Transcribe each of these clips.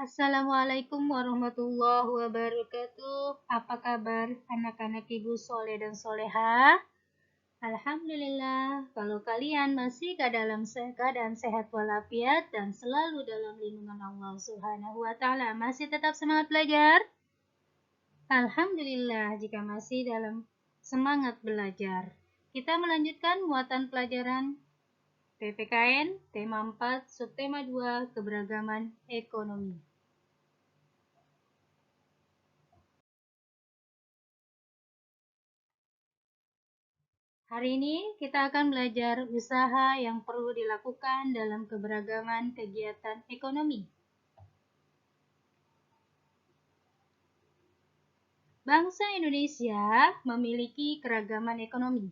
Assalamualaikum warahmatullahi wabarakatuh. Apa kabar anak-anak ibu soleh dan soleha? Alhamdulillah, kalau kalian masih dalam keadaan sehat walafiat dan selalu dalam lindungan Allah Subhanahu wa Ta'ala, masih tetap semangat belajar? Alhamdulillah, jika masih dalam semangat belajar. Kita melanjutkan muatan pelajaran PPKN tema 4, subtema 2, keberagaman ekonomi. Hari ini kita akan belajar usaha yang perlu dilakukan dalam keberagaman kegiatan ekonomi. Bangsa Indonesia memiliki keragaman ekonomi.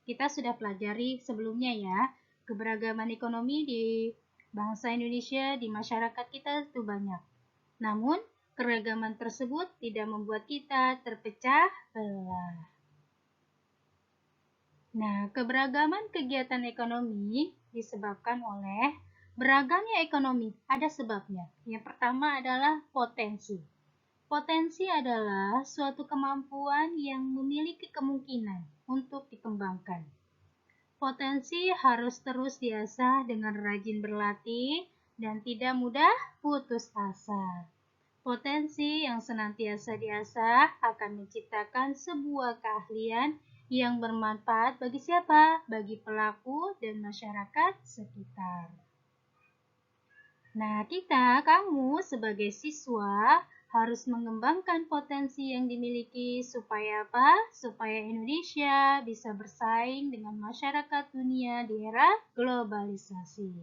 Kita sudah pelajari sebelumnya ya, keberagaman ekonomi di bangsa Indonesia, di masyarakat kita itu banyak. Namun, keragaman tersebut tidak membuat kita terpecah belah. Nah, keberagaman kegiatan ekonomi disebabkan oleh beragamnya ekonomi. Ada sebabnya. Yang pertama adalah potensi. Potensi adalah suatu kemampuan yang memiliki kemungkinan untuk dikembangkan. Potensi harus terus diasah dengan rajin berlatih dan tidak mudah putus asa. Potensi yang senantiasa diasah akan menciptakan sebuah keahlian yang bermanfaat bagi siapa? Bagi pelaku dan masyarakat sekitar. Nah, kamu sebagai siswa harus mengembangkan potensi yang dimiliki supaya apa? Supaya Indonesia bisa bersaing dengan masyarakat dunia di era globalisasi.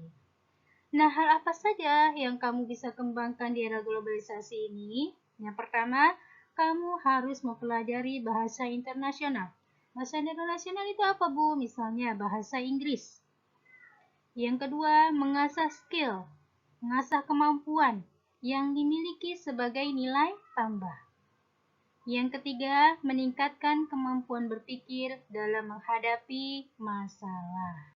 Nah, hal apa saja yang kamu bisa kembangkan di era globalisasi ini? Yang pertama, kamu harus mempelajari bahasa internasional. Bahasa internasional itu apa, Bu? Misalnya bahasa Inggris. Yang kedua, mengasah kemampuan yang dimiliki sebagai nilai tambah. Yang ketiga, meningkatkan kemampuan berpikir dalam menghadapi masalah.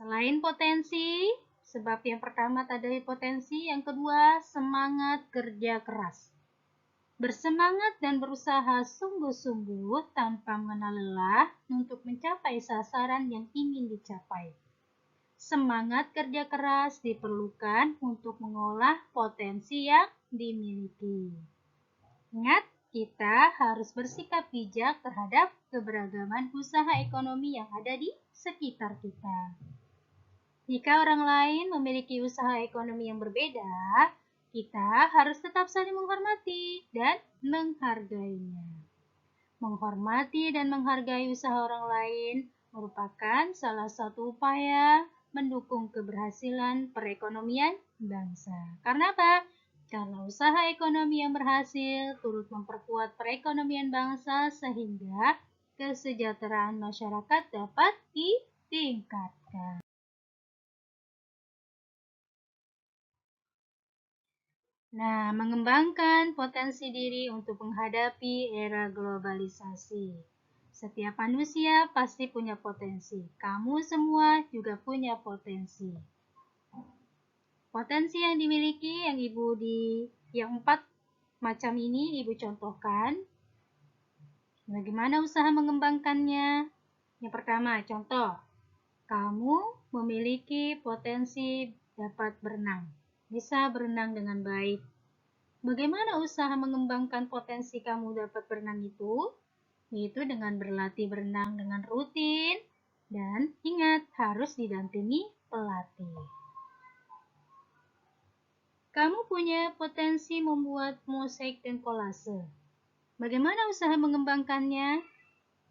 Selain potensi, sebab yang pertama tadi potensi, yang kedua semangat kerja keras. Bersemangat dan berusaha sungguh-sungguh tanpa mengenal lelah untuk mencapai sasaran yang ingin dicapai. Semangat kerja keras diperlukan untuk mengolah potensi yang dimiliki. Ingat, kita harus bersikap bijak terhadap keberagaman usaha ekonomi yang ada di sekitar kita. Jika orang lain memiliki usaha ekonomi yang berbeda, kita harus tetap saling menghormati dan menghargainya. Menghormati dan menghargai usaha orang lain merupakan salah satu upaya mendukung keberhasilan perekonomian bangsa. Karena apa? Karena usaha ekonomi yang berhasil turut memperkuat perekonomian bangsa sehingga kesejahteraan masyarakat dapat ditingkatkan. Nah, mengembangkan potensi diri untuk menghadapi era globalisasi. Setiap manusia pasti punya potensi. Kamu semua juga punya potensi. Potensi yang dimiliki yang 4 macam ini Ibu contohkan. Bagaimana usaha mengembangkannya? Yang pertama, contoh. Kamu memiliki potensi dapat berenang. Bisa berenang dengan baik. Bagaimana usaha mengembangkan potensi kamu dapat berenang itu? Yaitu dengan berlatih berenang dengan rutin dan ingat harus didampingi pelatih. Kamu punya potensi membuat mosaik dan kolase. Bagaimana usaha mengembangkannya?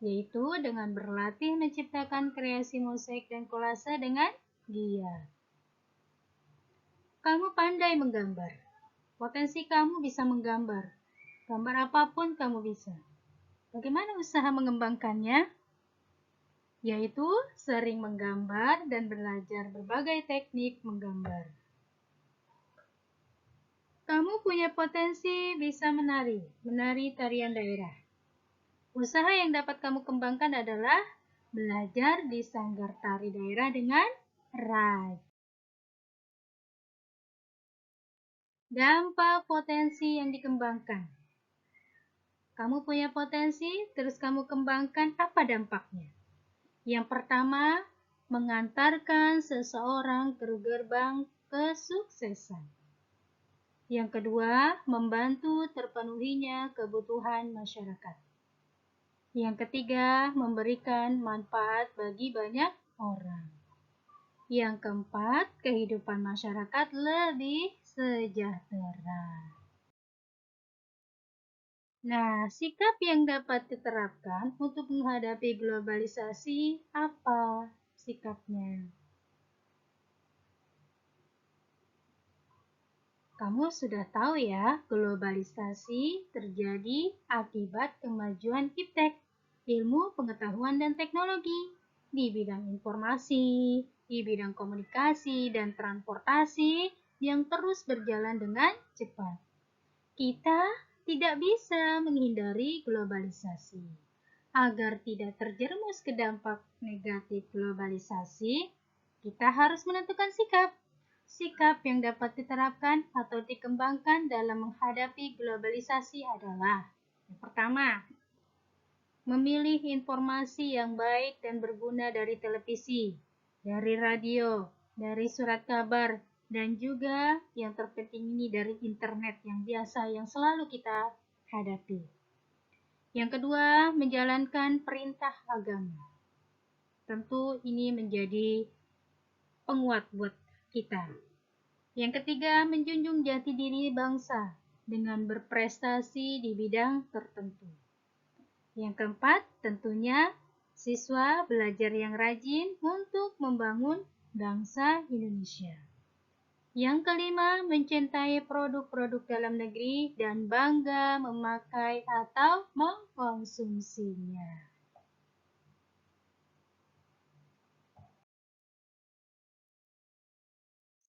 Yaitu dengan berlatih menciptakan kreasi mosaik dan kolase dengan giat. Kamu pandai menggambar. Potensi kamu bisa menggambar. Gambar apapun kamu bisa. Bagaimana usaha mengembangkannya? Yaitu sering menggambar dan belajar berbagai teknik menggambar. Kamu punya potensi bisa menari tarian daerah. Usaha yang dapat kamu kembangkan adalah belajar di sanggar tari daerah dengan Right. Dampak potensi yang dikembangkan. Kamu punya potensi, terus kamu kembangkan, apa dampaknya? Yang pertama, mengantarkan seseorang ke gerbang kesuksesan. Yang kedua, membantu terpenuhinya kebutuhan masyarakat. Yang ketiga, memberikan manfaat bagi banyak orang. Yang keempat, kehidupan masyarakat lebih sejahtera. Nah, sikap yang dapat diterapkan untuk menghadapi globalisasi apa sikapnya? Kamu sudah tahu ya, globalisasi terjadi akibat kemajuan iptek, ilmu pengetahuan dan teknologi, di bidang informasi, di bidang komunikasi dan transportasi yang terus berjalan dengan cepat. Kita tidak bisa menghindari globalisasi. Agar tidak terjerumus ke dampak negatif globalisasi, kita harus menentukan sikap. Sikap yang dapat diterapkan atau dikembangkan dalam menghadapi globalisasi adalah: yang pertama, memilih informasi yang baik dan berguna dari televisi, dari radio, dari surat kabar, dan juga yang terpenting ini dari internet yang selalu kita hadapi. Yang kedua, menjalankan perintah agama. Tentu ini menjadi penguat buat kita. Yang ketiga, menjunjung jati diri bangsa dengan berprestasi di bidang tertentu. Yang keempat, tentunya siswa belajar yang rajin untuk membangun bangsa Indonesia. Yang kelima, mencintai produk-produk dalam negeri dan bangga memakai atau mengkonsumsinya.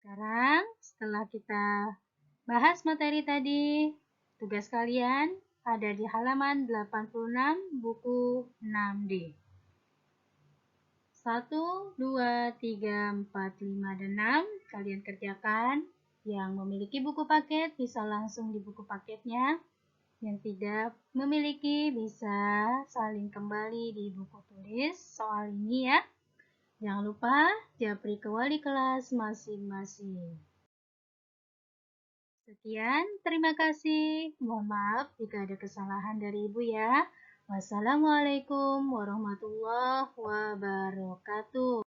Sekarang, setelah kita bahas materi tadi, tugas kalian ada di halaman 86 buku 6D. 1, 2, 3, 4, 5, dan 6 kalian kerjakan. Yang memiliki buku paket bisa langsung di buku paketnya. Yang tidak memiliki bisa salin kembali di buku tulis soal ini ya. Jangan lupa japri ke wali kelas masing-masing. Sekian, terima kasih. Mohon maaf jika ada kesalahan dari Ibu ya. Wassalamualaikum warahmatullahi wabarakatuh.